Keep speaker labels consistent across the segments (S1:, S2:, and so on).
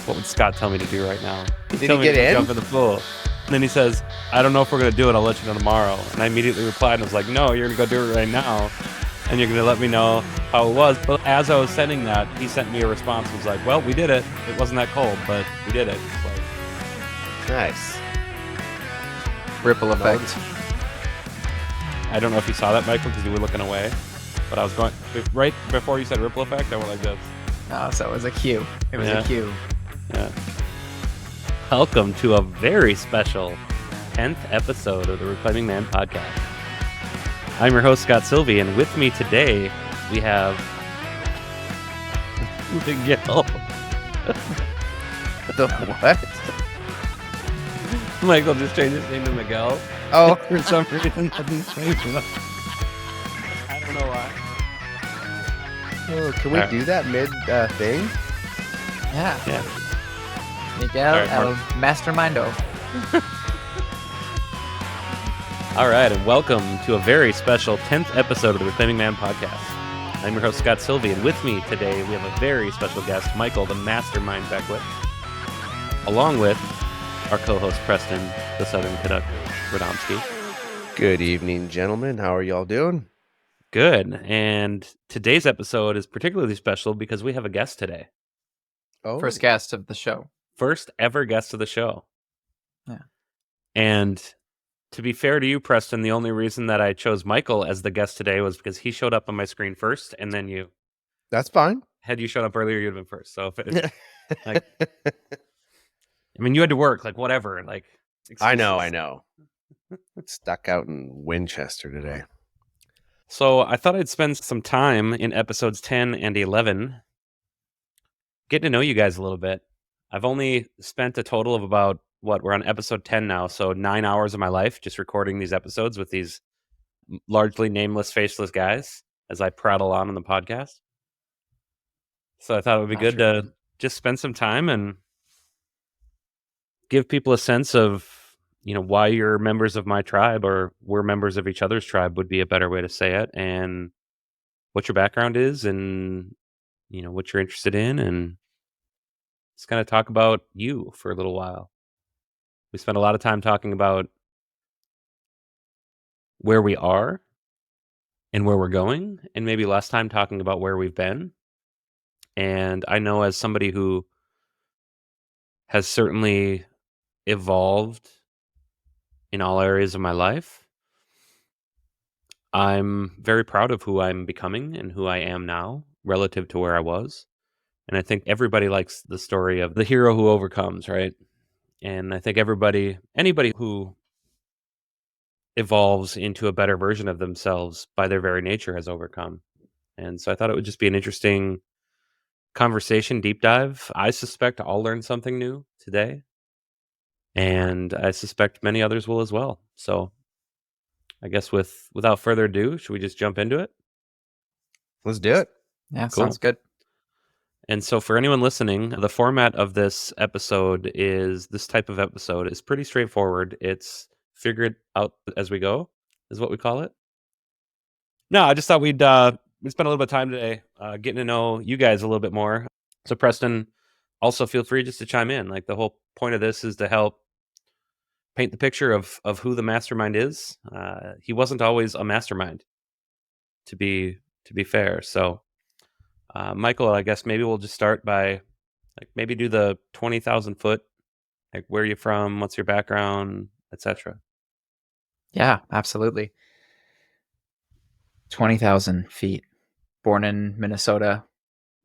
S1: what would Scott tell me to do right now?
S2: Did he
S1: tell me
S2: get
S1: to
S2: in?
S1: jump in the pool. And then he says, I don't know if we're going to do it. I'll let you know tomorrow. And I immediately replied and was like, no, you're going to go do it right now. And you're going to let me know how it was. But as I was sending that, he sent me a response. He was like, well, we did it. It wasn't that cold, but we did it. It's like,
S2: Nice.
S3: Ripple effect.
S1: I don't know if you saw that, Michael, because you were looking away. But I was going, right before you said ripple effect, I went like this.
S3: Oh, so it was a cue. It was
S1: Yeah.
S3: a cue.
S1: Yeah. Welcome to a very special 10th episode of the Reclaiming Man podcast. I'm your host, Scott Sylvie, and with me today, we have Miguel.
S2: The what?
S1: Michael just changed his name to Miguel.
S2: Oh,
S1: For some reason, I didn't change it. I don't know why.
S2: can we
S1: Alright.
S2: do that mid thing?
S3: Yeah.
S1: Yeah.
S3: Miguel
S1: Alright,
S3: El Mastermindo.
S1: All right, and welcome to a very special 10th episode of the Reclaiming Man podcast. I'm your host, Scott Sylvie, and with me today, we have a very special guest, Michael, the Mastermind Beckwith, along with our co-host, Preston, the Southern Canuck Radomski.
S2: Good evening, gentlemen. How are y'all doing?
S1: Good, and today's episode is particularly special because we have a guest today.
S2: Oh,
S3: First guest of the show.
S1: First ever guest of the show.
S3: Yeah.
S1: And to be fair to you, Preston, the only reason that I chose Michael as the guest today was because he showed up on my screen first, and then you.
S2: that's fine.
S1: Had you shown up earlier, you'd have been first. So, like, I mean, you had to work, like, whatever. Like,
S2: I know.
S1: excuses.
S2: Stuck out in Winchester today.
S1: So, I thought I'd spend some time in episodes 10 and 11 getting to know you guys a little bit. I've only spent a total of about, we're on episode 10 now. So, 9 hours of my life just recording these episodes with these largely nameless, faceless guys as I prattle on the podcast. So, I thought it would be good to just spend some time and give people a sense of, why you're members of my tribe or we're members of each other's tribe would be a better way to say it, and what your background is and, what you're interested in, and just kind of talk about you for a little while. We spent a lot of time talking about where we are and where we're going, and maybe less time talking about where we've been. And I know as somebody who has certainly evolved in all areas of my life, I'm very proud of who I'm becoming and who I am now relative to where I was. And I think everybody likes the story of the hero who overcomes, right? And I think anybody who evolves into a better version of themselves by their very nature has overcome. And so I thought it would just be an interesting conversation, deep dive. I suspect I'll learn something new today. And I suspect many others will as well. So I guess without further ado, should we just jump into it?
S2: Let's do it.
S3: Yeah,
S1: Cool.
S3: sounds good.
S1: And so for anyone listening, the format of this type of episode is pretty straightforward. It's figure it out as we go, is what we call it. No, I just thought we'd spend a little bit of time today getting to know you guys a little bit more. So Preston, also feel free just to chime in. Like, the whole point of this is to help paint the picture of who the mastermind is. He wasn't always a mastermind, to be fair. So, Michael, I guess maybe we'll just start by maybe do the 20,000 foot. Like, where are you from? What's your background, etc.
S3: Yeah, absolutely. 20,000 feet. Born in Minnesota,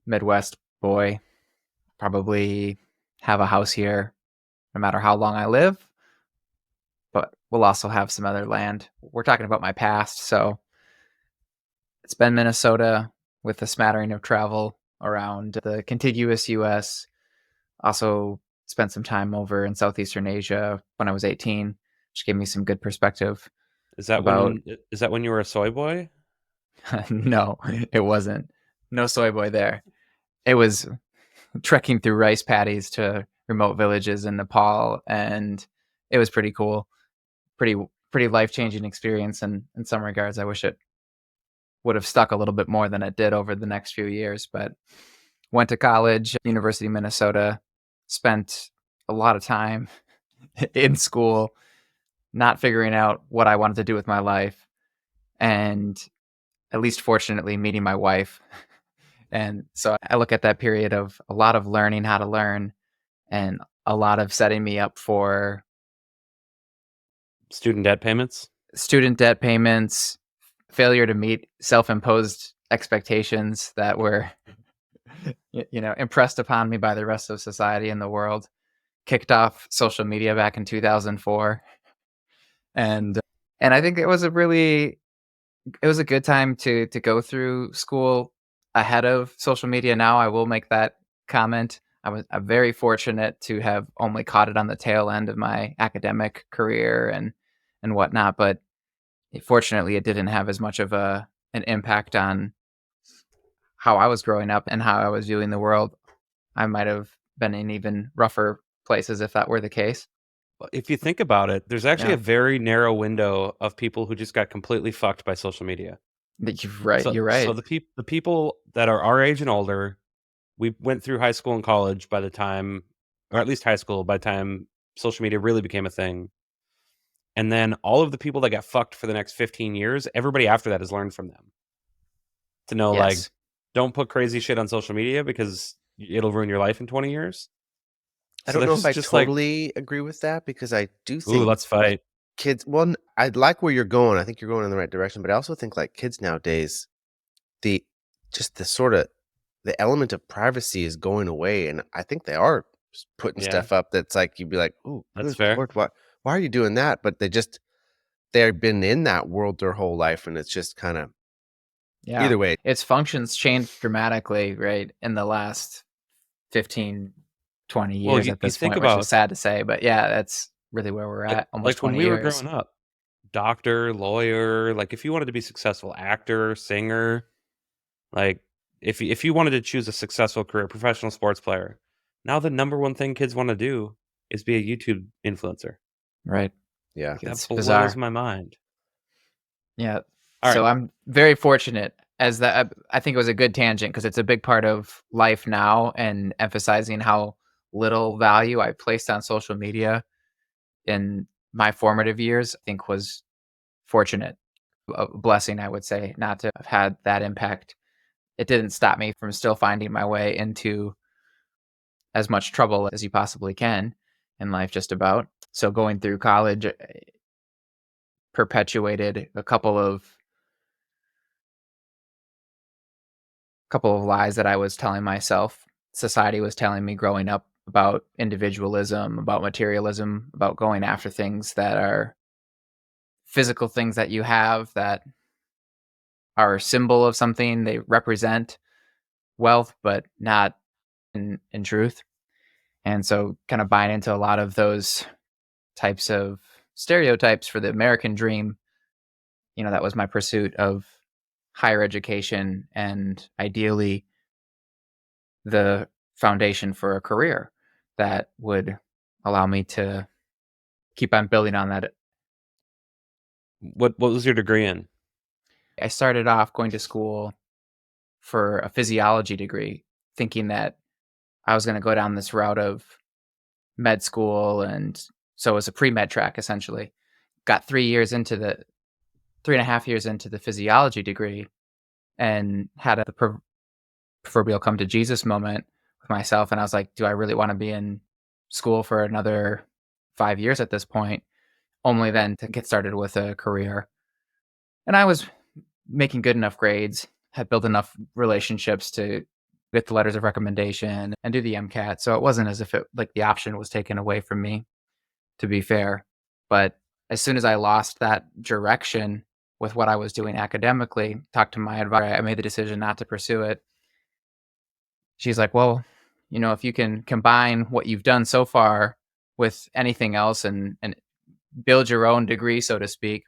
S3: Midwest boy. Probably have a house here no matter how long I live. But we'll also have some other land. We're talking about my past, so it's been Minnesota with a smattering of travel around the contiguous U.S. Also spent some time over in Southeastern Asia when I was 18, which gave me some good perspective.
S1: Is that when you were a soy boy?
S3: No, it wasn't. No soy boy there. It was trekking through rice paddies to remote villages in Nepal, and it was pretty cool. Pretty life-changing experience, and in some regards I wish it would have stuck a little bit more than it did over the next few years. But went to college, University of Minnesota, spent a lot of time in school, not figuring out what I wanted to do with my life, and at least fortunately meeting my wife. And so I look at that period of a lot of learning how to learn and a lot of setting me up for
S1: Student debt payments.
S3: student debt payments, failure to meet self-imposed expectations that were impressed upon me by the rest of society and the world. Kicked off social media back in 2004, and I think it was a good time to go through school ahead of social media. Now I will make that comment. I'm very fortunate to have only caught it on the tail end of my academic career and whatnot, but fortunately it didn't have as much of an impact on how I was growing up and how I was viewing the world. I might have been in even rougher places if that were the case.
S1: If you think about it, there's actually
S3: Yeah.
S1: a very narrow window of people who just got completely fucked by social media.
S3: You're right.
S1: So,
S3: You're
S1: so
S3: right.
S1: the people that are our age and older, we went through high school and college by the time, or at least high school by the time social media really became a thing. And then all of the people that got fucked for the next 15 years, everybody after that has learned from them to know, like,
S3: Yes.
S1: don't put crazy shit on social media because it'll ruin your life in 20 years.
S2: I
S1: So
S2: don't know
S1: there's
S2: if I
S1: just like,
S2: totally agree with that because I do
S1: ooh,
S2: think
S1: let's fight.
S2: kids, well, I like where you're going. I think you're going in the right direction, but I also think like kids nowadays, the just the sort of the element of privacy is going away, and I think they are putting
S1: Yeah,
S2: stuff up that's like you'd be like, "Ooh,
S1: that's
S2: good
S1: fair.
S2: lord, why are you doing that?" But they've been in that world their whole life, and it's just kind of
S3: Yeah.
S2: either way.
S3: Its functions changed dramatically, right, in the last 15, 20
S1: Well,
S3: years at
S1: you
S3: this
S1: think
S3: point, which is
S1: about
S3: sad to say, but yeah, that's really where we're at, almost
S1: like when
S3: 20
S1: we were
S3: years.
S1: growing up, doctor, lawyer, like if you wanted to be successful, actor, singer, like if you wanted to choose a successful career, professional sports player, now the number one thing kids want to do is be a YouTube influencer.
S3: Right.
S2: Yeah.
S1: That
S3: It's
S1: blows
S3: bizarre.
S1: my mind.
S3: Yeah.
S1: All
S3: So
S1: right.
S3: I'm very fortunate as that I think it was a good tangent because it's a big part of life now and emphasizing how little value I placed on social media in my formative years, I think was fortunate. A blessing, I would say, not to have had that impact. It didn't stop me from still finding my way into as much trouble as you possibly can in life, just about. So going through college perpetuated a couple of lies that I was telling myself. Society was telling me growing up about individualism, about materialism, about going after things that are physical things that you have that are a symbol of something. They represent wealth, but not in truth. And so kind of buying into a lot of those types of stereotypes for the American dream, that was my pursuit of higher education and ideally the foundation for a career that would allow me to keep on building on that.
S1: What was your degree in?
S3: I started off going to school for a physiology degree, thinking that I was going to go down this route of med school. And so it was a pre med track essentially. Got 3.5 years into the physiology degree and had a proverbial come to Jesus moment with myself. And I was like, do I really want to be in school for another 5 years at this point? Only then to get started with a career. And I was making good enough grades, had built enough relationships to get the letters of recommendation and do the MCAT. So it wasn't as if the option was taken away from me, to be fair. But as soon as I lost that direction with what I was doing academically, talked to my advisor, I made the decision not to pursue it. She's like, well, if you can combine what you've done so far with anything else and build your own degree, so to speak,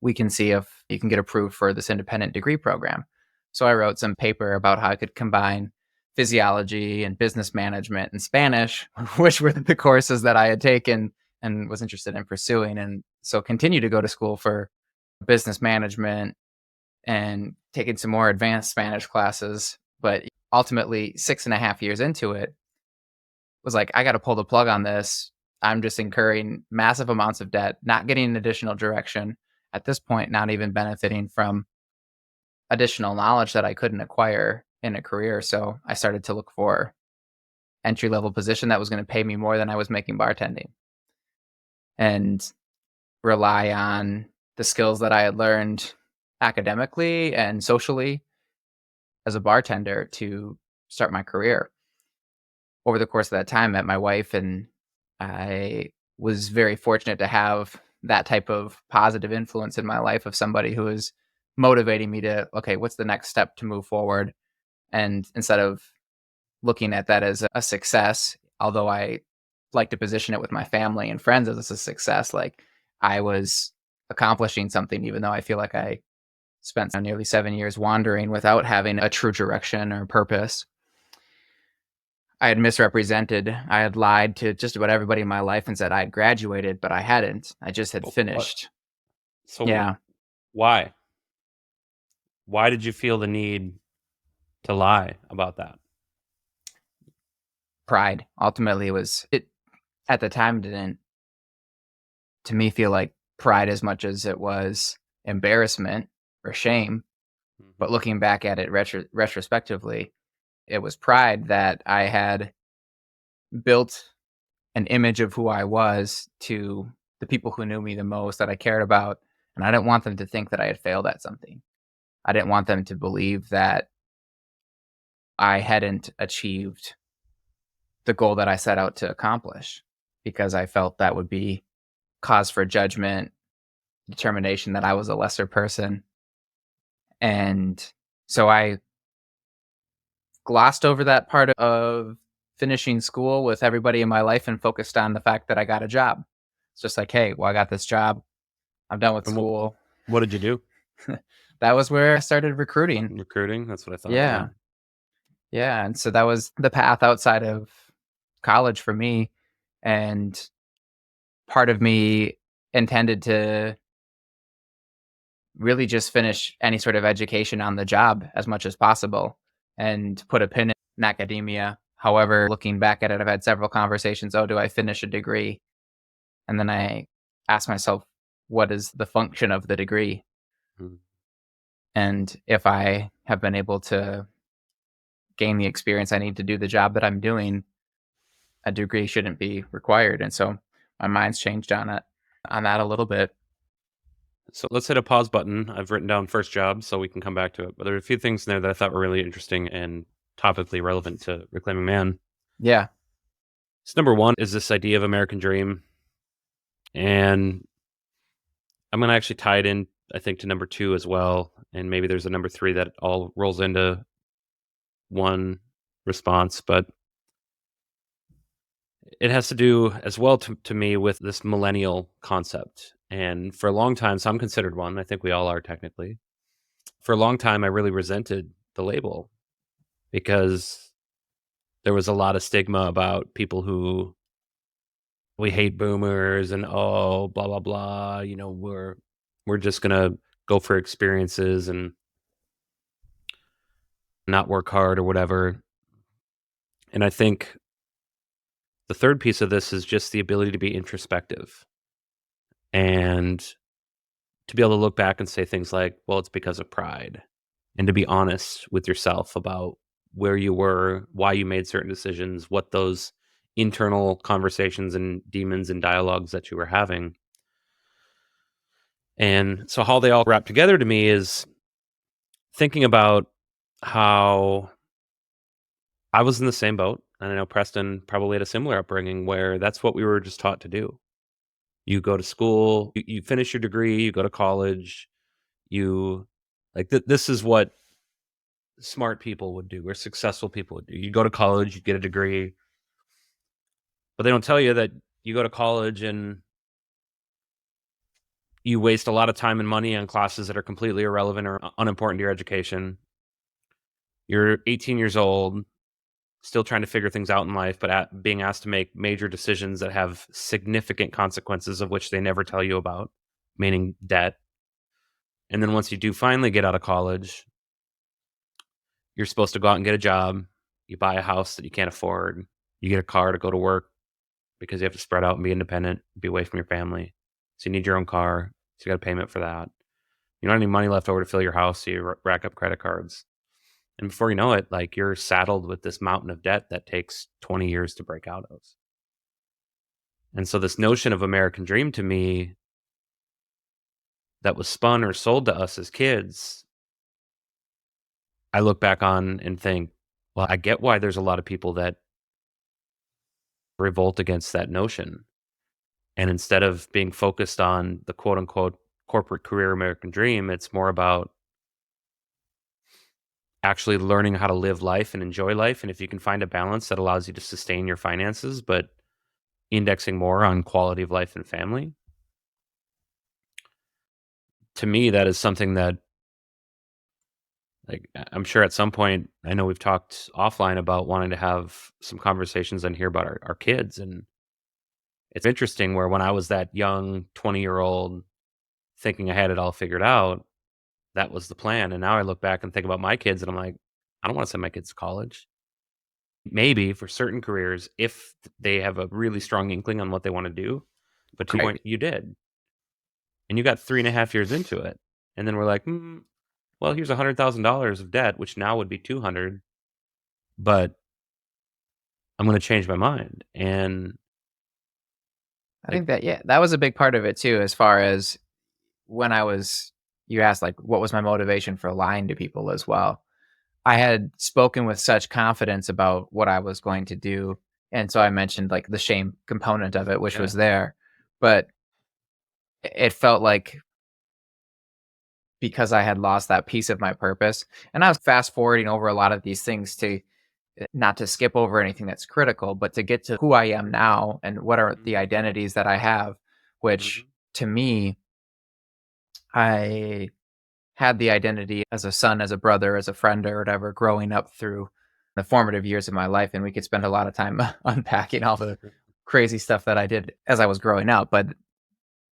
S3: we can see if you can get approved for this independent degree program. So I wrote some paper about how I could combine physiology and business management and Spanish, which were the courses that I had taken and was interested in pursuing. And so continue to go to school for business management and taking some more advanced Spanish classes. But ultimately, 6.5 years into it, was like, I got to pull the plug on this. I'm just incurring massive amounts of debt, not getting additional direction. At this point, not even benefiting from additional knowledge that I couldn't acquire in a career. So I started to look for entry level position that was going to pay me more than I was making bartending, and rely on the skills that I had learned academically and socially as a bartender to start my career. Over the course of that time, I met my wife, and I was very fortunate to have that type of positive influence in my life of somebody who is motivating me to, okay, what's the next step to move forward? And instead of looking at that as a success, although I like to position it with my family and friends as a success, like I was accomplishing something, even though I feel like I spent nearly 7 years wandering without having a true direction or purpose. I had misrepresented. I had lied to just about everybody in my life and said I had graduated, but I hadn't. I just had
S1: What?
S3: finished.
S1: So
S3: Yeah,
S1: why? Why did you feel the need to lie about that?
S3: pride. Ultimately, it at the time didn't, to me, feel like pride as much as it was embarrassment or shame. But looking back at it retrospectively, it was pride that I had built an image of who I was to the people who knew me the most, that I cared about, and I didn't want them to think that I had failed at something. I didn't want them to believe that I hadn't achieved the goal that I set out to accomplish, because I felt that would be cause for judgment, determination that I was a lesser person. And so I glossed over that part of finishing school with everybody in my life and focused on the fact that I got a job. It's just like, hey, well, I got this job. I'm done with
S1: And
S3: school.
S1: what did you do?
S3: That was where I started recruiting.
S1: Recruiting? That's what I thought.
S3: Yeah. Yeah. And so that was the path outside of college for me. And part of me intended to really just finish any sort of education on the job as much as possible and put a pin in academia. However, looking back at it, I've had several conversations. Oh, do I finish a degree? And then I ask myself, what is the function of the degree?
S1: Mhm.
S3: And if I have been able to gain the experience I need to do the job that I'm doing, a degree shouldn't be required. And so my mind's changed on that a little bit.
S1: So let's hit a pause button. I've written down first job so we can come back to it. But there are a few things in there that I thought were really interesting and topically relevant to Reclaiming Man.
S3: Yeah.
S1: So number one is this idea of American Dream. And I'm going to actually tie it in, I think, to number two as well. And maybe there's a number three that all rolls into one response. But it has to do as well to me with this millennial concept. And for a long time, so I'm considered one. I think we all are technically. For a long time, I really resented the label because there was a lot of stigma about people who we hate boomers and oh blah blah blah. You know, we're just gonna go for experiences and not work hard or whatever. And I think the third piece of this is just the ability to be introspective and to be able to look back and say things like, well, it's because of pride, and to be honest with yourself about where you were, why you made certain decisions, what those internal conversations and demons and dialogues that you were having. And so how they all wrap together to me is thinking about how I was in the same boat. And I know Preston probably had a similar upbringing where that's what we were just taught to do. You go to school, you finish your degree, you go to college, you like this is what smart people would do or successful people would do. You go to college, you get a degree, but they don't tell you that you go to college and you waste a lot of time and money on classes that are completely irrelevant or unimportant to your education. You're 18 years old, still trying to figure things out in life, but being asked to make major decisions that have significant consequences of which they never tell you about, meaning debt. And then once you do finally get out of college, you're supposed to go out and get a job. You buy a house that you can't afford. You get a car to go to work because you have to spread out and be independent, be away from your family. So you need your own car. So you got a payment for that. You don't have any money left over to fill your house, so you rack up credit cards. And before you know it, like you're saddled with this mountain of debt that takes 20 years to break out of. And so this notion of American dream to me that was spun or sold to us as kids, I look back on and think, well, I get why there's a lot of people that revolt against that notion. And instead of being focused on the quote unquote corporate career American dream, it's more about actually learning how to live life and enjoy life. And if you can find a balance that allows you to sustain your finances, but indexing more on quality of life and family, to me, that is something that, like, I'm sure at some point, I know we've talked offline about wanting to have some conversations on here about our kids. And it's interesting where when I was that young 20-year-old thinking I had it all figured out, that was the plan. And now I look back and think about my kids and I'm like, I don't want to send my kids to college. Maybe for certain careers, if they have a really strong inkling on what they want to do. But to your
S2: Right.
S1: point, you did. And you got 3.5 years into it. And then we're like, well, here's $100,000 of debt, which now would be 200, but I'm going to change my mind. And
S3: I think that, yeah, that was a big part of it too, as far as when you asked, like, what was my motivation for lying to people as well. I had spoken with such confidence about what I was going to do. And so I mentioned like the shame component of it, which
S1: yeah,
S3: was there. But it felt like because I had lost that piece of my purpose, and I was fast forwarding over a lot of these things to not to skip over anything that's critical, but to get to who I am now and what are the identities that I have, which
S1: mhm,
S3: to me, I had the identity as a son, as a brother, as a friend, or whatever, growing up through the formative years of my life. And we could spend a lot of time unpacking all the crazy stuff that I did as I was growing up. But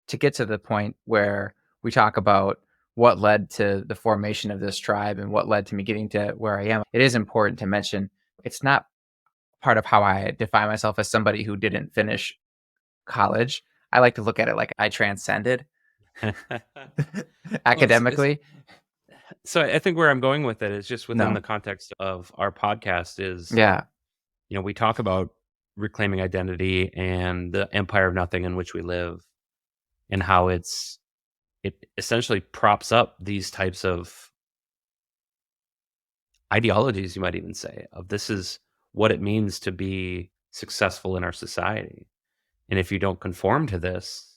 S3: to get to the point where we talk about what led to the formation of this tribe and what led to me getting to where I am, it is important to mention it's not part of how I define myself as somebody who didn't finish college. I like to look at it like I transcended
S1: well,
S3: academically.
S1: so I think where I'm going with it is just within
S3: No.
S1: the context of our podcast is,
S3: Yeah.
S1: we talk about reclaiming identity and the empire of nothing in which we live and how it essentially props up these types of ideologies, you might even say, of this is what it means to be successful in our society. And if you don't conform to this,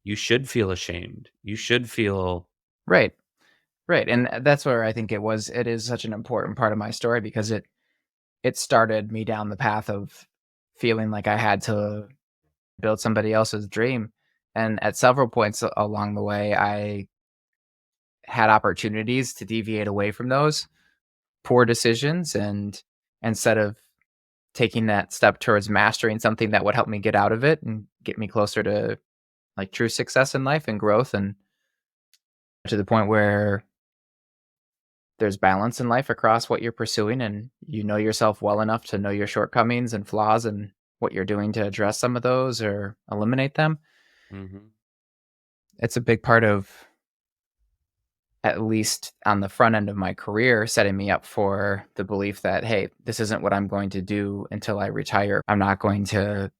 S1: you should feel ashamed. You should feel
S3: Right. Right. And that's where I think it is such an important part of my story because it started me down the path of feeling like I had to build somebody else's dream. And at several points along the way, I had opportunities to deviate away from those poor decisions. And instead of taking that step towards mastering something that would help me get out of it and get me closer to like true success in life and growth and to the point where there's balance in life across what you're pursuing and you know yourself well enough to know your shortcomings and flaws and what you're doing to address some of those or eliminate them.
S1: Mhm.
S3: It's a big part of, at least on the front end of my career, setting me up for the belief that, hey, this isn't what I'm going to do until I retire. I'm not going to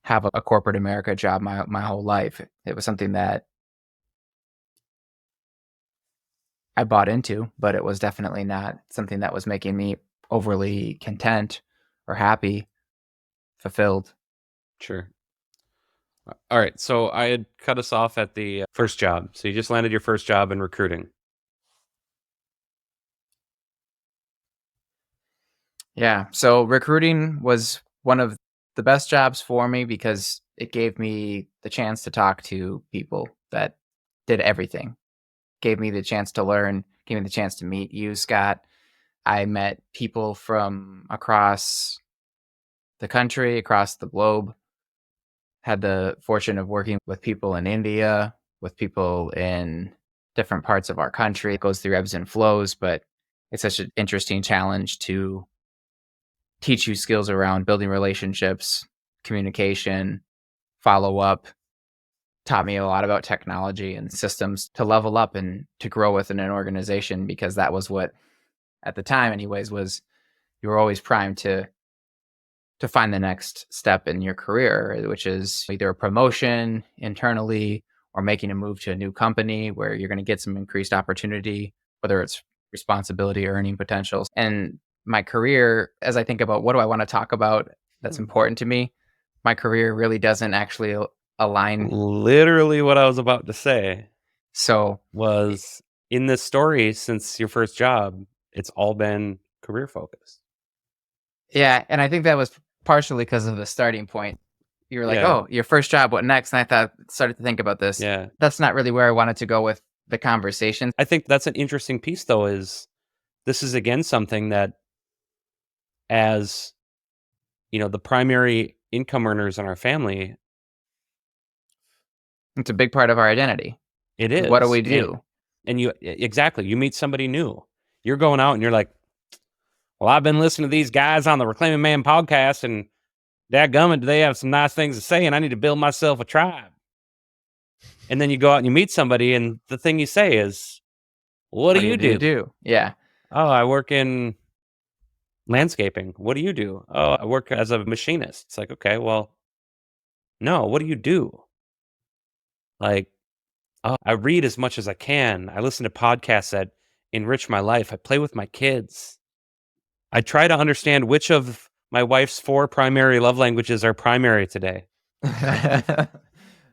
S3: have a corporate America job my whole life. It was something that I bought into, but it was definitely not something that was making me overly content or happy, fulfilled.
S1: Sure. All right. So I had cut us off at the first job. So you just landed your first job in recruiting.
S3: Yeah. So recruiting was one of the best jobs for me because it gave me the chance to talk to people that did everything. Gave me the chance to learn, gave me the chance to meet you, Scott. I met people from across the country, across the globe. Had the fortune of working with people in India, with people in different parts of our country. It goes through ebbs and flows, but it's such an interesting challenge to teach you skills around building relationships, communication, follow up. Taught me a lot about technology and systems to level up and to grow within an organization, because that was what, at the time anyways, was you were always primed to find the next step in your career, which is either a promotion internally or making a move to a new company where you're going to get some increased opportunity, whether it's responsibility or earning potentials. And my career, as I think about what do I want to talk about that's important to me, my career really doesn't actually align.
S1: Literally what I was about to say
S3: So,
S1: was, in this story, since your first job, it's all been career focused.
S3: yeah, and I think that was partially because of the starting point. You were like,
S1: Yeah.
S3: "Oh, your first job, what next?" And I started to think about this.
S1: Yeah.
S3: That's not really where I wanted to go with the conversation.
S1: I think that's an interesting piece, though, is this is again something that, as the primary income earners in our family,
S3: It's a big part of our identity.
S1: it
S3: What do
S1: is.
S3: we do?
S1: And exactly, you meet somebody new. You're going out and you're like, well, I've been listening to these guys on the Reclaiming Man podcast, and dadgummit, they have some nice things to say, and I need to build myself a tribe. And then you go out and you meet somebody, and the thing you say is, what do you do?
S3: Yeah.
S1: Oh, I work in landscaping. What do you do? Oh, I work as a machinist. It's like, okay, well, no, what do you do? Like, oh, I read as much as I can. I listen to podcasts that enrich my life. I play with my kids. I try to understand which of my wife's 4 primary love languages are primary today.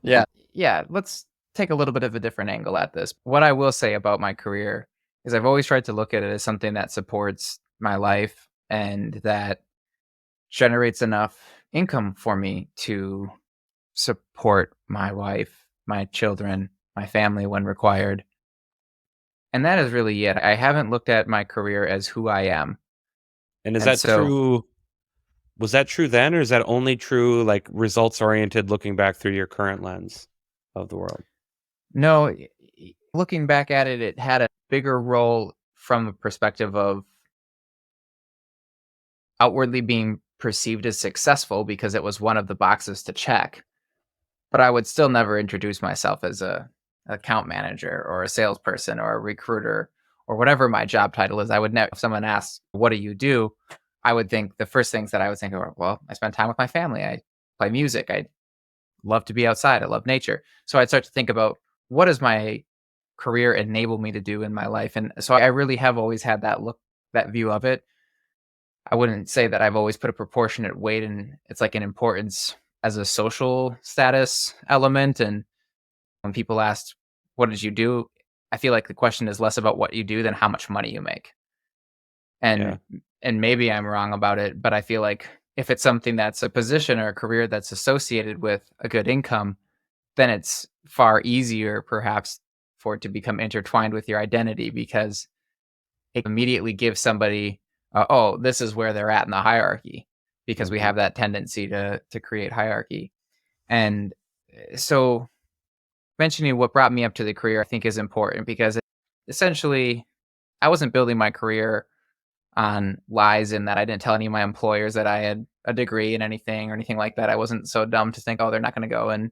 S3: Yeah. Yeah. Let's take a little bit of a different angle at this. What I will say about my career is I've always tried to look at it as something that supports my life and that generates enough income for me to support my wife, my children, my family when required. And that is really it. I haven't looked at my career as who I am.
S1: And is
S3: And
S1: that
S3: so,
S1: true? Was that true then, or is that only true, like, results oriented, looking back through your current lens of the world?
S3: no, looking back at it, it had a bigger role from the perspective of outwardly being perceived as successful because it was one of the boxes to check. But I would still never introduce myself as a account manager or a salesperson or a recruiter or whatever my job title is. I would never, if someone asks, "What do you do?" I would think the first things that I would think are, well, I spend time with my family. I play music. I love to be outside. I love nature. So I'd start to think about what does my career enable me to do in my life? And so I really have always had that view of it. I wouldn't say that I've always put a proportionate weight in it's like an importance as a social status element. And when people ask, what did you do? I feel like the question is less about what you do than how much money you make.
S1: Yeah.
S3: And maybe I'm wrong about it, but I feel like if it's something that's a position or a career that's associated with a good income, then it's far easier perhaps for it to become intertwined with your identity because it immediately gives somebody, oh, this is where they're at in the hierarchy because we
S1: Mhm.
S3: have that tendency to create hierarchy. And so mentioning what brought me up to the career, I think is important because essentially I wasn't building my career on lies in that I didn't tell any of my employers that I had a degree in anything or anything like that. I wasn't so dumb to think, oh, they're not going to go and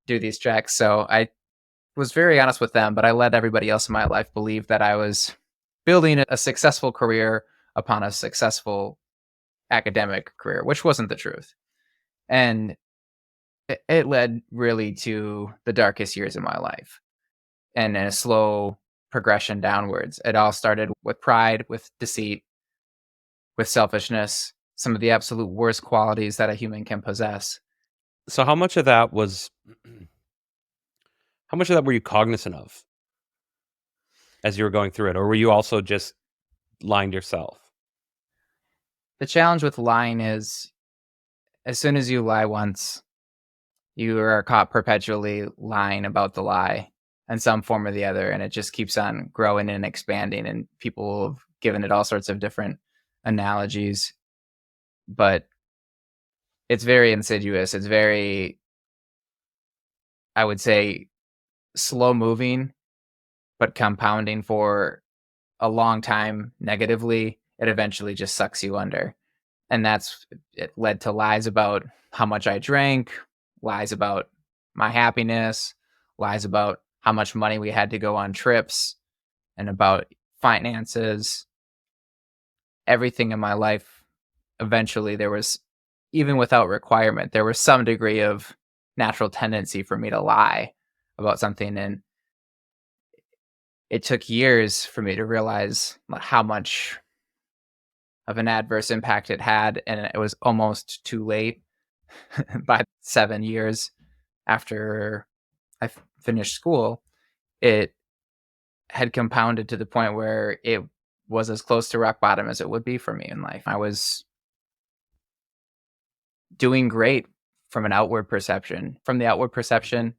S3: do these checks. So I was very honest with them, but I let everybody else in my life believe that I was building a successful career upon a successful academic career, which wasn't the truth. And it led really to the darkest years of my life and a slow progression downwards. It all started with pride, with deceit, with selfishness, some of the absolute worst qualities that a human can possess.
S1: So how much of that was how much of that were you cognizant of as you were going through it? Or were you also just lying to yourself?
S3: The challenge with lying is as soon as you lie once, you are caught perpetually lying about the lie in some form or the other, and it just keeps on growing and expanding. And people have given it all sorts of different analogies, but it's very insidious. It's very, I would say, slow moving, but compounding for a long time negatively. It eventually just sucks you under. And it led to lies about how much I drank, lies about my happiness, lies about how much money we had to go on trips, and about finances. Everything in my life, eventually there was, even without requirement, there was some degree of natural tendency for me to lie about something. And it took years for me to realize how much of an adverse impact it had, and it was almost too late. By 7 years after I finished school, it had compounded to the point where it was as close to rock bottom as it would be for me in life. I was doing great from an outward perception. From the outward perception,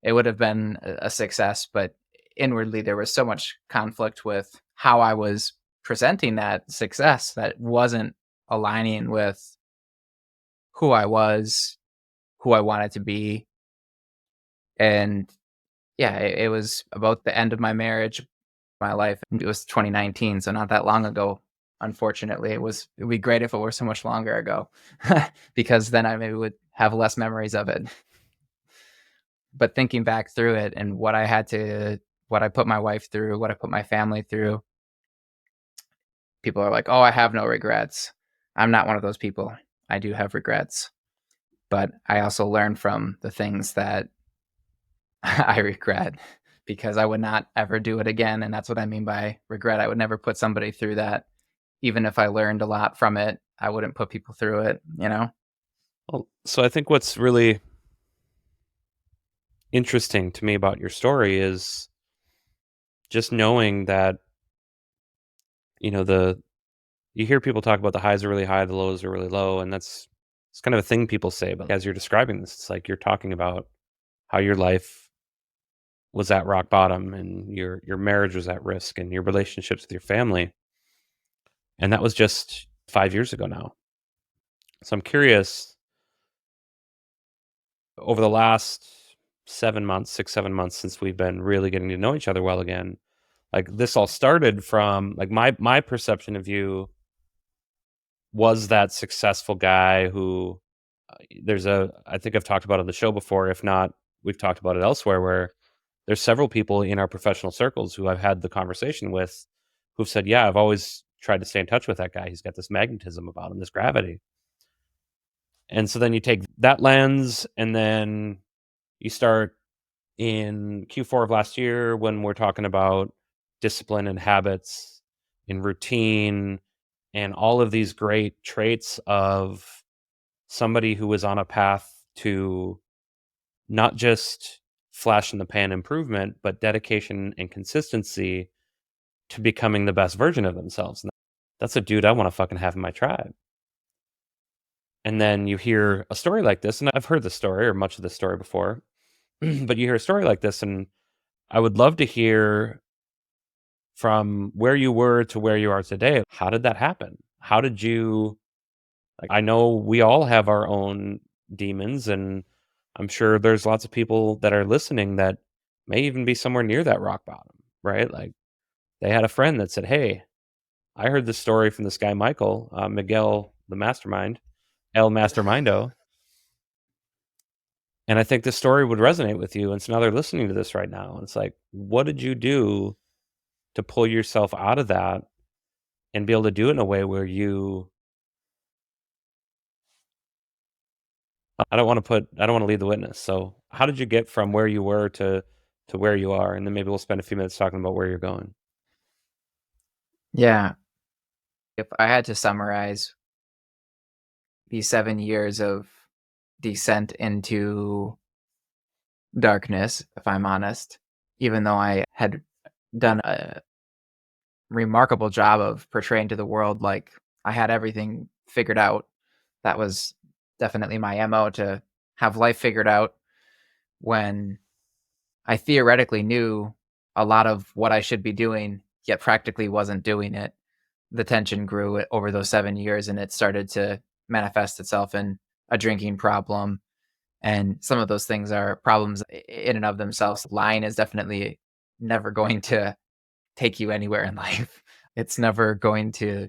S3: it would have been a success, but inwardly there was so much conflict with how I was presenting that success that wasn't aligning with who I was, who I wanted to be. And yeah, it was about the end of my marriage, my life. It was 2019, so not that long ago. Unfortunately, it'd be great if it were so much longer ago, because then I maybe would have less memories of it. But thinking back through it and what I put my wife through, what I put my family through, people are like, "Oh, I have no regrets." I'm not one of those people. I do have regrets, but I also learned from the things that I regret, because I would not ever do it again. And that's what I mean by regret. I would never put somebody through that. Even if I learned a lot from it, I wouldn't put people through it, you know?
S1: Well, so I think what's really interesting to me about your story is just knowing that, the you hear people talk about the highs are really high, the lows are really low, and it's kind of a thing people say. But as you're describing this, it's like you're talking about how your life was at rock bottom and your marriage was at risk and your relationships with your family. And that was just 5 years ago now. So I'm curious, over the last 7 months, 6, 7 months since we've been really getting to know each other well again, like this all started from like my perception of you was that successful guy who I think I've talked about it on the show before. If not, we've talked about it elsewhere, where there's several people in our professional circles who I've had the conversation with who've said, yeah, I've always tried to stay in touch with that guy. He's got this magnetism about him, this gravity. And so then you take that lens and then you start in Q4 of last year when we're talking about discipline and habits and routine and all of these great traits of somebody who was on a path to not just flash in the pan improvement, but dedication and consistency to becoming the best version of themselves. And that's a dude I want to fucking have in my tribe. And then you hear a story like this, and I've heard the story or much of the story before, but you hear a story like this, and I would love to hear from where you were to where you are today. How did that happen? How did you, like, I know we all have our own demons, and I'm sure there's lots of people that are listening that may even be somewhere near that rock bottom, right? Like they had a friend that said, hey, I heard this story from this guy, Michael, Miguel, the mastermind, El Mastermindo. And I think this story would resonate with you. And so now they're listening to this right now. And it's like, what did you do to pull yourself out of that and be able to do it in a way where I don't want to lead the witness. So how did you get from where you were to where you are? And then maybe we'll spend a few minutes talking about where you're going.
S3: Yeah. If I had to summarize these 7 years of descent into darkness, if I'm honest, even though I had done a remarkable job of portraying to the world like I had everything figured out. That was definitely my MO, to have life figured out, when I theoretically knew a lot of what I should be doing, yet practically wasn't doing it. The tension grew over those 7 years, and it started to manifest itself in a drinking problem. And some of those things are problems in and of themselves. Lying is definitely never going to take you anywhere in life. It's never going to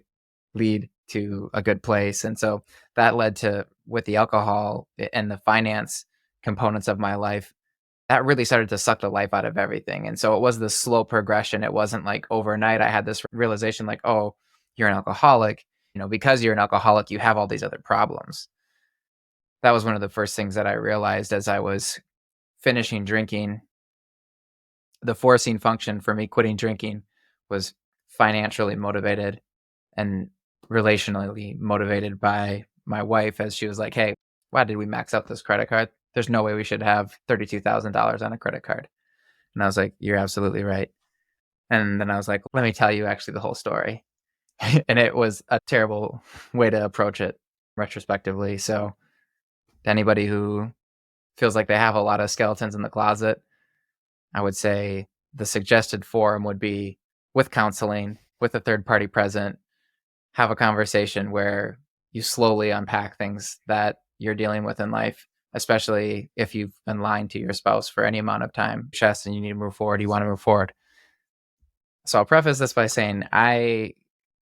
S3: lead to a good place. And so that led to, with the alcohol and the finance components of my life, that really started to suck the life out of everything. And so it was this slow progression. It wasn't like overnight I had this realization like, oh, you're an alcoholic. Because you're an alcoholic, you have all these other problems. That was one of the first things that I realized as I was finishing drinking. The forcing function for me quitting drinking was financially motivated and relationally motivated by my wife, as she was like, hey, why did we max out this credit card? There's no way we should have $32,000 on a credit card. And I was like, you're absolutely right. And then I was like, let me tell you actually the whole story. And it was a terrible way to approach it retrospectively. So to anybody who feels like they have a lot of skeletons in the closet, I would say the suggested forum would be with counseling, with a third party present, have a conversation where you slowly unpack things that you're dealing with in life, especially if you've been lying to your spouse for any amount of time. Chest, and you need to move forward. You want to move forward. So I'll preface this by saying I,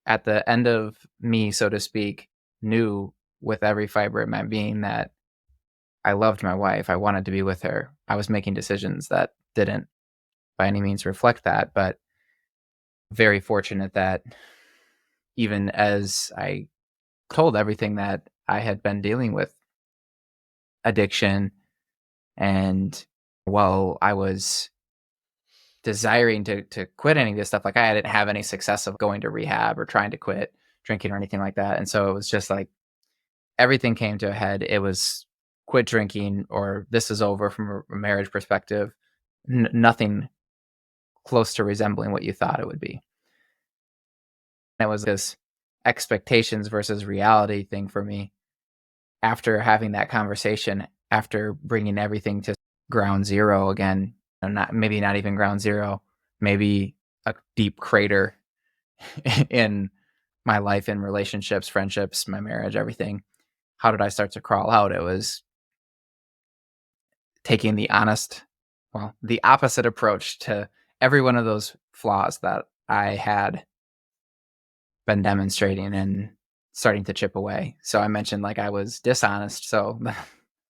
S3: at the end of me, so to speak, knew with every fiber of my being that I loved my wife. I wanted to be with her. I was making decisions that didn't by any means reflect that, but very fortunate that even as I told everything that I had been dealing with addiction, and while I was desiring to quit any of this stuff, like I didn't have any success of going to rehab or trying to quit drinking or anything like that. And so it was just like everything came to a head. It was quit drinking or this is over from a marriage perspective. Nothing close to resembling what you thought it would be. And it was this expectations versus reality thing for me. After having that conversation, after bringing everything to ground zero again, maybe not even ground zero, maybe a deep crater in my life, in relationships, friendships, my marriage, everything. How did I start to crawl out? It was taking the opposite approach to every one of those flaws that I had been demonstrating and starting to chip away. So I mentioned like I was dishonest. So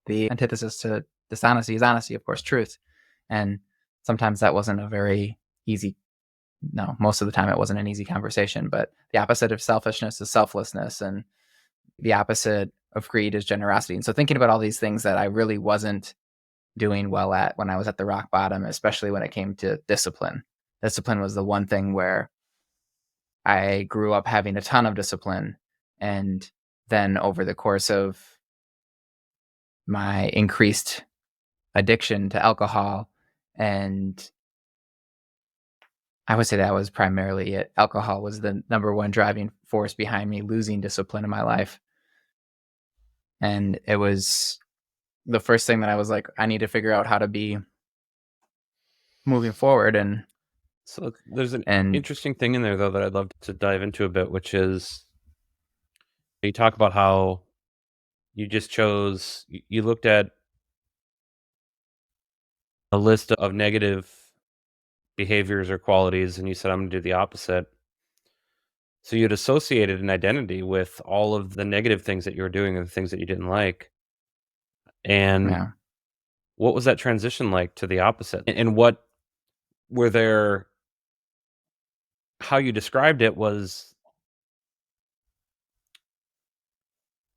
S3: the antithesis to dishonesty is honesty, of course, truth. And sometimes that wasn't a very easy, no, most of the time it wasn't an easy conversation, but the opposite of selfishness is selflessness. And the opposite of greed is generosity. And so thinking about all these things that I really wasn't doing well at when I was at the rock bottom, especially when it came to discipline. Discipline was the one thing where I grew up having a ton of discipline. And then over the course of my increased addiction to alcohol, and I would say that was primarily it. Alcohol was the number one driving force behind me losing discipline in my life. And it was the first thing that I was like, I need to figure out how to be moving forward. And
S1: so there's an interesting thing in there, though, that I'd love to dive into a bit, which is you talk about how you just chose, you looked at a list of negative behaviors or qualities, and you said, I'm going to do the opposite. So you'd associated an identity with all of the negative things that you were doing and the things that you didn't like. And
S3: yeah.
S1: What was that transition like to the opposite? And what were there, how you described it was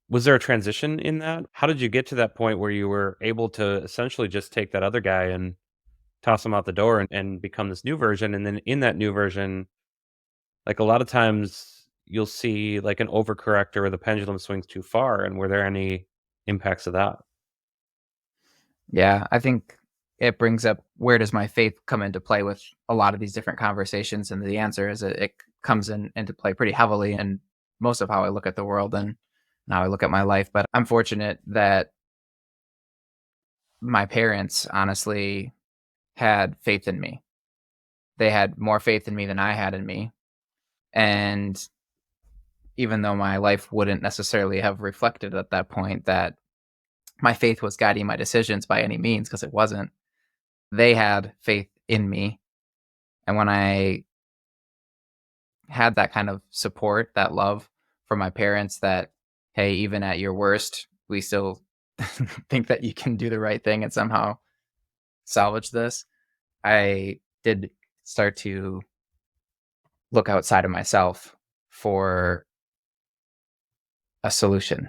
S1: there a transition in that? How did you get to that point where you were able to essentially just take that other guy and toss him out the door and become this new version? And then in that new version, like a lot of times you'll see like an overcorrector or the pendulum swings too far. And were there any impacts of that?
S3: Yeah, I think it brings up, where does my faith come into play with a lot of these different conversations? And the answer is it comes into play pretty heavily in most of how I look at the world and how I look at my life. But I'm fortunate that my parents honestly had faith in me. They had more faith in me than I had in me. And even though my life wouldn't necessarily have reflected at that point that my faith was guiding my decisions by any means, because it wasn't, they had faith in me. And when I had that kind of support, that love from my parents that, hey, even at your worst, we still think that you can do the right thing and somehow salvage this. I did start to look outside of myself for a solution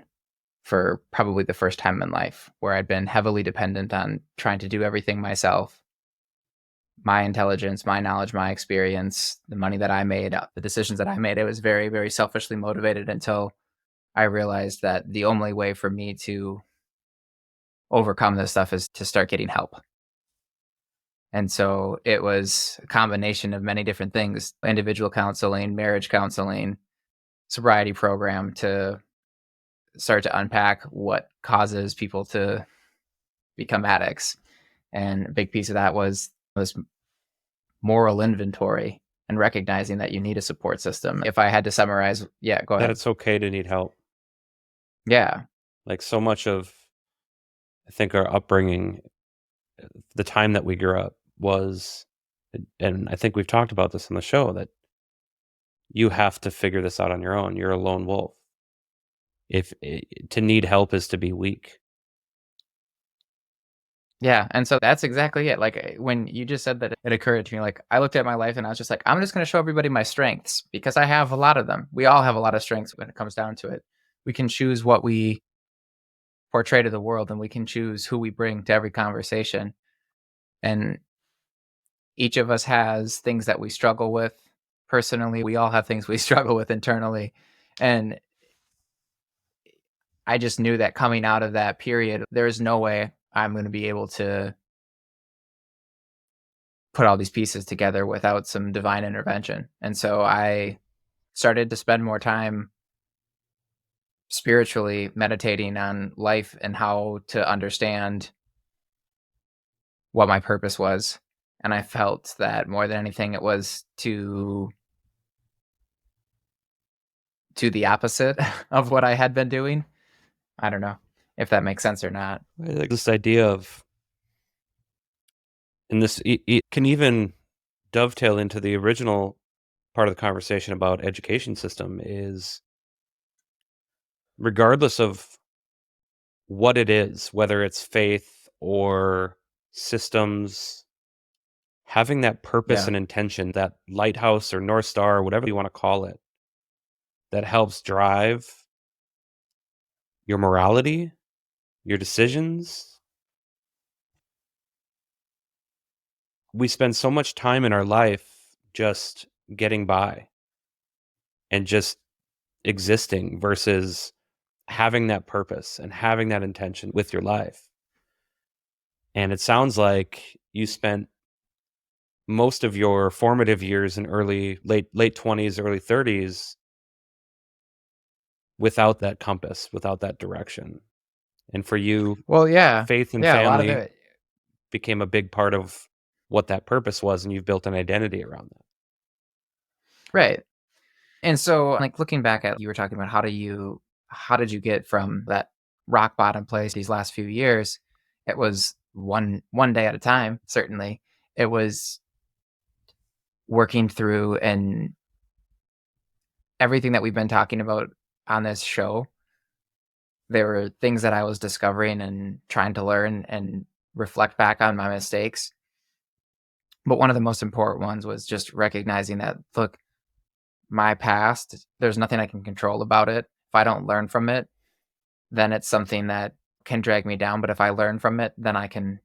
S3: for probably the first time in life where I'd been heavily dependent on trying to do everything myself. My intelligence, my knowledge, my experience, the money that I made, the decisions that I made, it was very, very selfishly motivated until I realized that the only way for me to overcome this stuff is to start getting help. And so it was a combination of many different things, individual counseling, marriage counseling, sobriety program, to start to unpack what causes people to become addicts. And a big piece of that was this moral inventory and recognizing that you need a support system. If I had to summarize, yeah, go
S1: That
S3: ahead.
S1: it's okay to need help.
S3: Yeah.
S1: Like so much of, I think, our upbringing, the time that we grew up was, and I think we've talked about this on the show, that you have to figure this out on your own. You're a lone wolf. If to need help is to be weak.
S3: Yeah, and so that's exactly it. Like when you just said that, it occurred to me. Like I looked at my life and I was just like, I'm just going to show everybody my strengths because I have a lot of them. We all have a lot of strengths when it comes down to it. We can choose what we portray to the world, and we can choose who we bring to every conversation. And each of us has things that we struggle with personally. We all have things we struggle with internally, and I just knew that coming out of that period, there's no way I'm going to be able to put all these pieces together without some divine intervention. And so I started to spend more time spiritually meditating on life and how to understand what my purpose was. And I felt that more than anything, it was to the opposite of what I had been doing. I don't know if that makes sense or not.
S1: Like this idea of, and this it can even dovetail into the original part of the conversation about education system, is regardless of what it is, whether it's faith or systems, having that purpose
S3: Yeah.
S1: and intention, that lighthouse or North Star, or whatever you want to call it, that helps drive your morality, your decisions. We spend so much time in our life just getting by and just existing versus having that purpose and having that intention with your life. And it sounds like you spent most of your formative years in late 20s, early 30s without that compass, without that direction. And for you,
S3: Well, yeah.
S1: faith and
S3: Yeah. A lot of
S1: family
S3: it.
S1: became a big part of what that purpose was, and you've built an identity around that.
S3: Right. And so, like, looking back at, you were talking about how did you get from that rock bottom place these last few years? It was one day at a time, certainly. It was working through, and everything that we've been talking about on this show, there were things that I was discovering and trying to learn and reflect back on my mistakes. But one of the most important ones was just recognizing that, look, my past, there's nothing I can control about it. If I don't learn from it, then it's something that can drag me down. But if I learn from it, then I can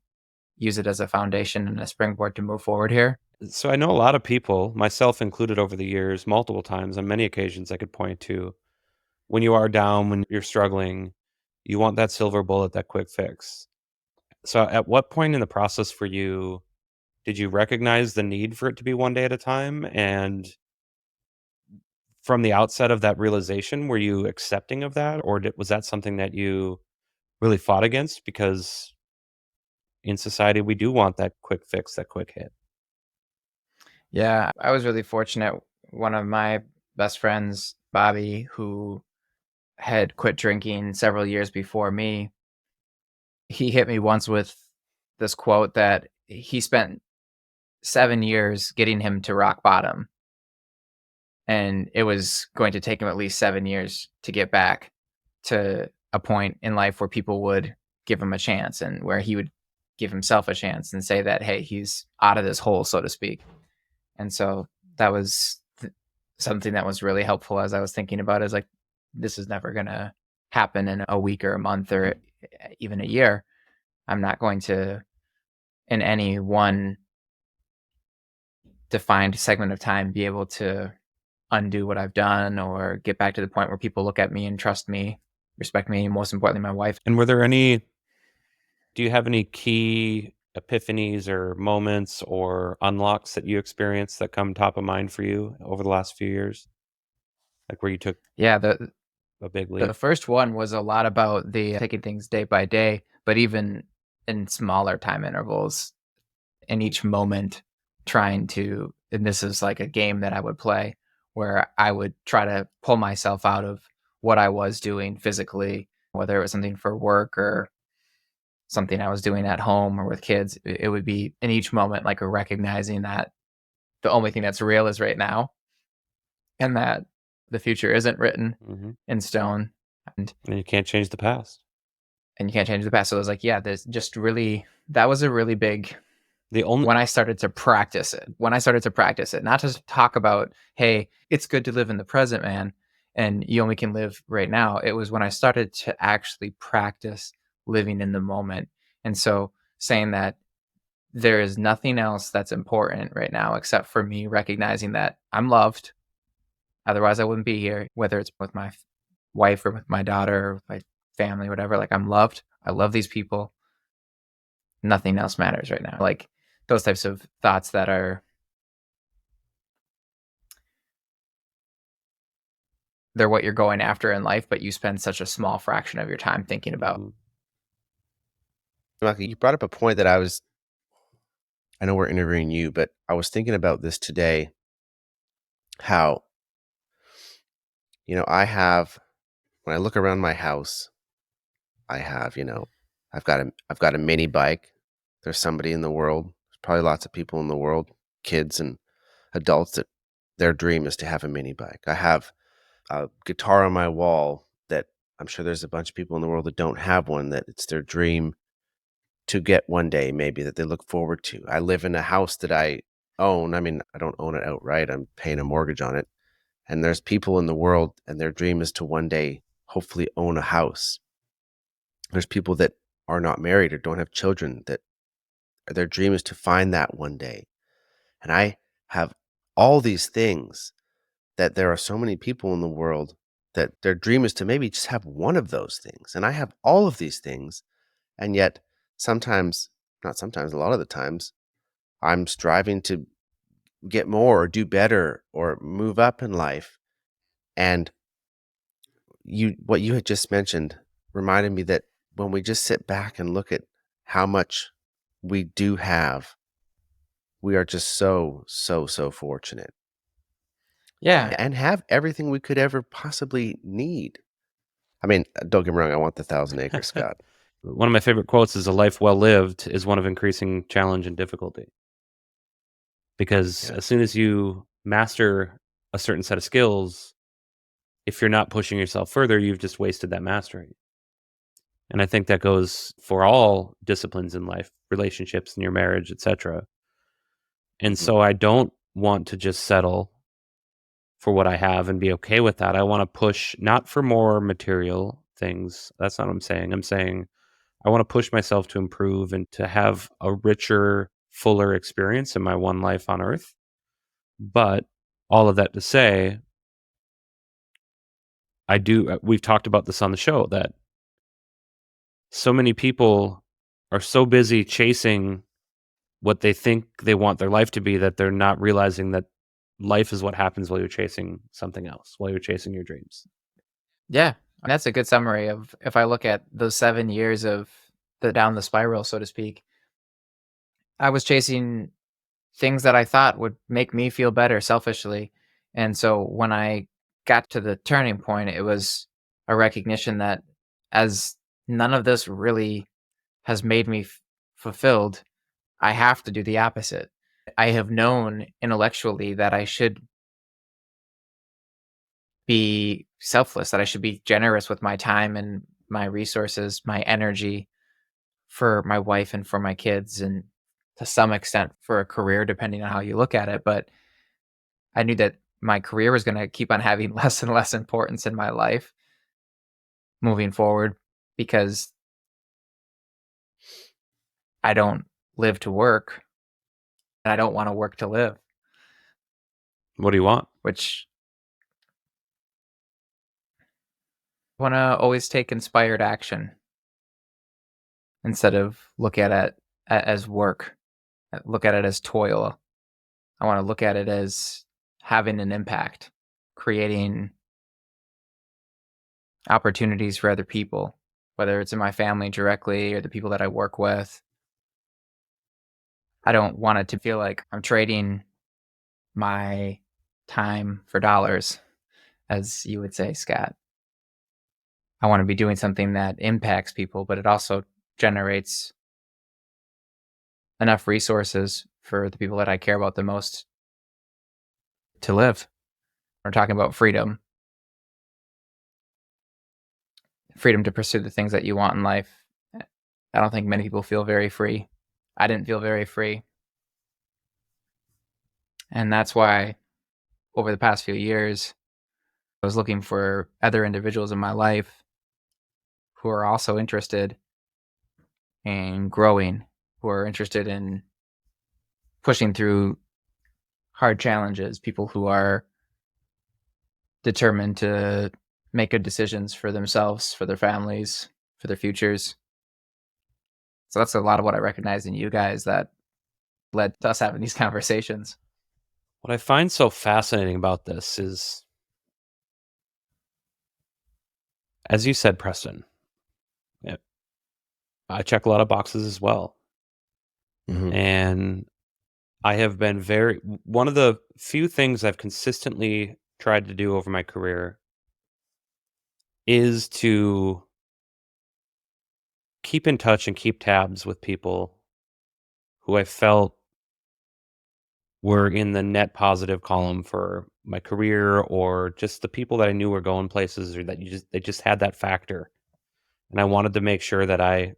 S3: use it as a foundation and a springboard to move forward here.
S1: So I know a lot of people, myself included, over the years, multiple times, on many occasions, I could point to, when you are down, when you're struggling, you want that silver bullet, that quick fix. So at what point in the process for you did you recognize the need for it to be one day at a time? And from the outset of that realization, were you accepting of that? Or was that something that you really fought against? Because in society, we do want that quick fix, that quick hit.
S3: Yeah, I was really fortunate. One of my best friends, Bobby, who had quit drinking several years before me, he hit me once with this quote that he spent 7 years getting him to rock bottom. and it was going to take him at least 7 years to get back to a point in life where people would give him a chance and where he would give himself a chance and say that, hey, he's out of this hole, so to speak. And so that was something that was really helpful as I was thinking about it. Is like, this is never going to happen in a week or a month or even a year. I'm not going to, in any one defined segment of time, be able to undo what I've done or get back to the point where people look at me and trust me, respect me, and most importantly, my wife.
S1: And do you have any key epiphanies or moments or unlocks that you experienced that come top of mind for you over the last few years? Like where you took
S3: Yeah,
S1: a big
S3: the
S1: leap?
S3: first one was a lot about the taking things day by day, but even in smaller time intervals, in each moment, trying to, and this is like a game that I would play where I would try to pull myself out of what I was doing physically, whether it was something for work or something I was doing at home or with kids. It would be in each moment like a recognizing that the only thing that's real is right now, and that the future isn't written
S1: Hmm.
S3: in stone, and
S1: And you can't change the past.
S3: you can't change the past. So it was like, yeah, there's just really, that was a really big,
S1: The only
S3: when I started to practice it, not to talk about, hey, it's good to live in the present, man, and you only can live right now. It was when I started to actually practice living in the moment. And so saying that there is nothing else that's important right now except for me recognizing that I'm loved. Otherwise, I wouldn't be here, whether it's with my wife or with my daughter or with my family, whatever. Like, I'm loved. I love these people. Nothing else matters right now. Like, those types of thoughts that are, they're what you're going after in life, but you spend such a small fraction of your time thinking about.
S1: Mhm.
S2: Michael, you brought up a point that I know we're interviewing you, but I was thinking about this today. How, when I look around my house, I have, I've got a mini bike. There's somebody in the world, there's probably lots of people in the world, kids and adults, that their dream is to have a mini bike. I have a guitar on my wall that I'm sure there's a bunch of people in the world that don't have one, that it's their dream to get one day, maybe, that they look forward to. I live in a house that I own. I mean, I don't own it outright. I'm paying a mortgage on it. And there's people in the world and their dream is to one day hopefully own a house. There's people that are not married or don't have children that their dream is to find that one day. And I have all these things, that there are so many people in the world that their dream is to maybe just have one of those things. And I have all of these things. And yet sometimes, not sometimes, a lot of the times, I'm striving to get more or do better or move up in life. And what you had just mentioned reminded me that when we just sit back and look at how much we do have, we are just so, so, so fortunate
S3: Yeah.
S2: and have everything we could ever possibly need. I mean, don't get me wrong, I want the 1,000 acres, Scott.
S1: One of my favorite quotes is, "A life well lived is one of increasing challenge and difficulty." Because
S2: Yeah.
S1: as soon as you master a certain set of skills, if you're not pushing yourself further, you've just wasted that mastery. And I think that goes for all disciplines in life, relationships in your marriage, etc. And
S2: Mhm.
S1: so I don't want to just settle for what I have and be okay with that. I want to push not for more material things. That's not what I'm saying. I'm saying I want to push myself to improve and to have a richer, fuller experience in my one life on earth. But all of that to say, we've talked about this on the show, that so many people are so busy chasing what they think they want their life to be that they're not realizing that life is what happens while you're chasing something else, while you're chasing your dreams.
S3: Yeah. And that's a good summary of, if I look at those 7 years of the down the spiral, so to speak, I was chasing things that I thought would make me feel better selfishly. And so when I got to the turning point, it was a recognition that, as none of this really has made me fulfilled, I have to do the opposite. I have known intellectually that I should be selfless, that I should be generous with my time and my resources, my energy for my wife and for my kids, and to some extent for a career, depending on how you look at it. But I knew that my career was going to keep on having less and less importance in my life moving forward because I don't live to work and I don't want to work to live,
S1: What do you want?
S3: which I want to always take inspired action instead of look at it as work, look at it as toil. I want to look at it as having an impact, creating opportunities for other people, whether it's in my family directly or the people that I work with. I don't want it to feel like I'm trading my time for dollars, as you would say, Scott. I want to be doing something that impacts people, but it also generates enough resources for the people that I care about the most to live. We're talking about freedom to pursue the things that you want in life. I don't think many people feel very free. I didn't feel very free. And that's why over the past few years, I was looking for other individuals in my life who are also interested in growing, who are interested in pushing through hard challenges, people who are determined to make good decisions for themselves, for their families, for their futures. So that's a lot of what I recognize in you guys that led to us having these conversations.
S1: What I find so fascinating about this is, as you said, Preston, yeah, I check a lot of boxes as well.
S2: Mhm.
S1: And I have been one of the few things I've consistently tried to do over my career is to keep in touch and keep tabs with people who I felt were in the net positive column for my career, or just the people that I knew were going places, or that they just had that factor. And I wanted to make sure that I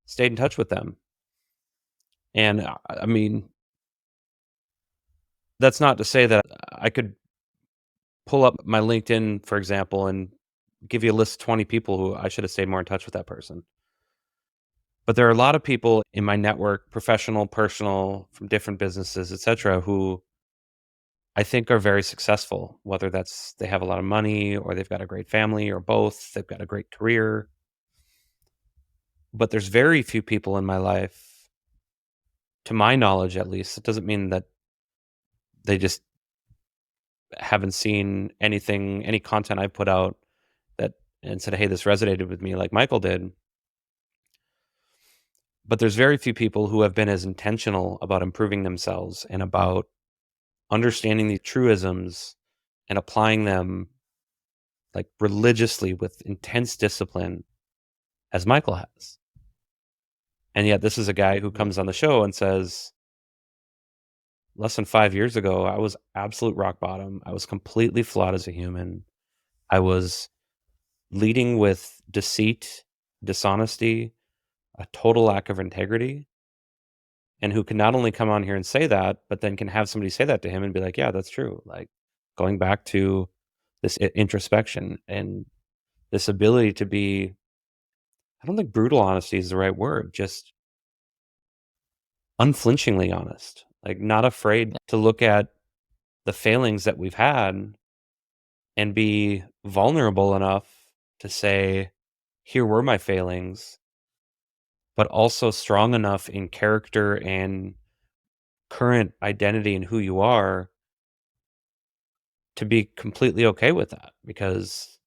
S1: stayed in touch with them. And I mean, that's not to say that I could pull up my LinkedIn, for example, and give you a list of 20 people who I should have stayed more in touch with that person. But there are a lot of people in my network, professional, personal, from different businesses, etc., who I think are very successful, whether that's they have a lot of money or they've got a great family or both, they've got a great career. But there's very few people in my life, to my knowledge at least. It doesn't mean that they just haven't seen anything, any content I put out that and said, hey, this resonated with me like Michael did. But there's very few people who have been as intentional about improving themselves and about understanding the truisms and applying them like religiously with intense discipline as Michael has. And yet this is a guy who comes on the show and says, less than 5 years ago, I was absolute rock bottom. I was completely flawed as a human. I was leading with deceit, dishonesty, a total lack of integrity. And who can not only come on here and say that, but then can have somebody say that to him and be like, yeah, that's true. Like going back to this introspection and this ability to be, I don't think brutal honesty is the right word, just unflinchingly honest, like not afraid to look at the failings that we've had and be vulnerable enough to say, here were my failings, but also strong enough in character and current identity and who you are to be completely okay with that, because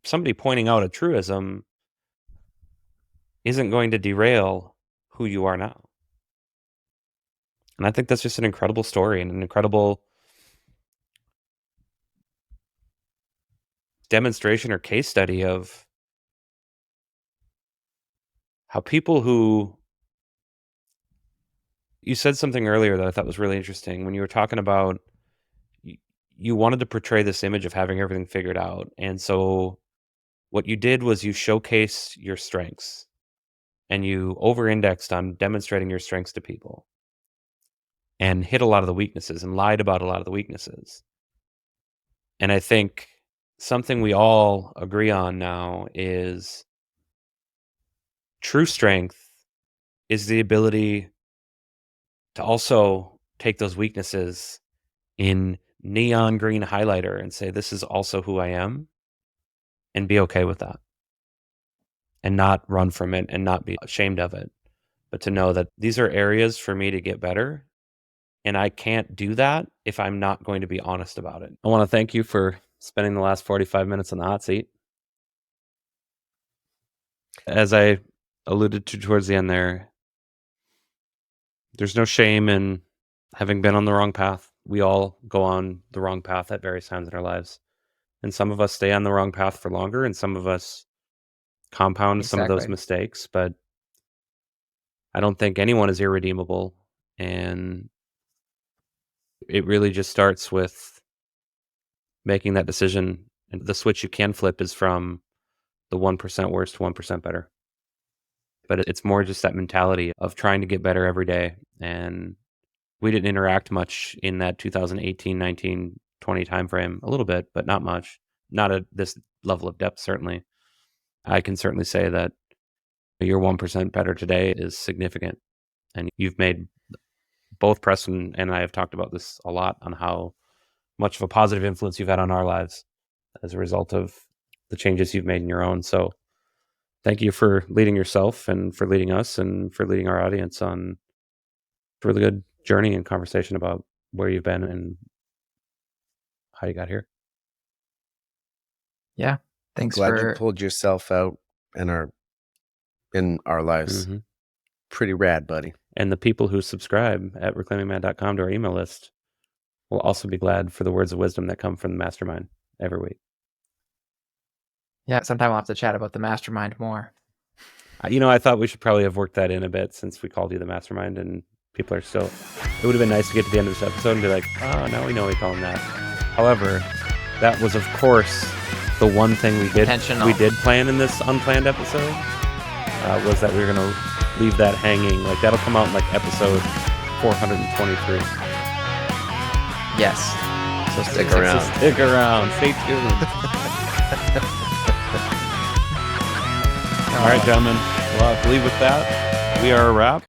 S1: somebody pointing out a truism isn't going to derail who you are now. And I think that's just an incredible story and an incredible demonstration or case study of how people who, you said something earlier that I thought was really interesting when you were talking about you wanted to portray this image of having everything figured out. And so what you did was you showcased your strengths and you over-indexed on demonstrating your strengths to people and hit a lot of the weaknesses and lied about a lot of the weaknesses. And I think something we all agree on now is true strength is the ability to also take those weaknesses in neon green highlighter and say, this is also who I am, and be okay with that. And not run from it and not be ashamed of it, but to know that these are areas for me to get better. And I can't do that if I'm not going to be honest about it. I want to thank you for spending the last 45 minutes on the hot seat. As I alluded to towards the end there's no shame in having been on the wrong path. We all go on the wrong path at various times in our lives. And some of us stay on the wrong path for longer, and some of us compound some of those
S3: Exactly.
S1: mistakes. But I don't think anyone is irredeemable. And it really just starts with making that decision. And the switch you can flip is from the 1% worse to 1% better. But it's more just that mentality of trying to get better every day. And we didn't interact much in that 2018, 19, 20 timeframe. A little bit, but not much. Not at this level of depth, certainly. I can certainly say that your 1% better today is significant. And you've made, both Preston and I have talked about this a lot, on how much of a positive influence you've had on our lives as a result of the changes you've made in your own. So thank you for leading yourself and for leading us and for leading our audience on a really good journey and conversation about where you've been and how you got here.
S3: Yeah. Thanks
S2: Glad you
S3: for
S2: pulled yourself out in our lives.
S1: Mhm.
S2: Pretty rad, buddy.
S1: And the people who subscribe at reclaimingman.com to our email list will also be glad for the words of wisdom that come from the mastermind every week.
S3: Yeah, sometime we'll have to chat about the mastermind more.
S1: I thought we should probably have worked that in a bit since we called you the mastermind, and people are still. It would have been nice to get to the end of this episode and be like, oh, now we know we call him that. However, that was, of course, the one thing we did plan in this unplanned episode, was that we were going to leave that hanging. Like, that'll come out in like episode 423.
S3: Yes.
S2: So stick around.
S1: Stick around. Stay tuned. All right, gentlemen. Well, I believe with that, we are a wrap.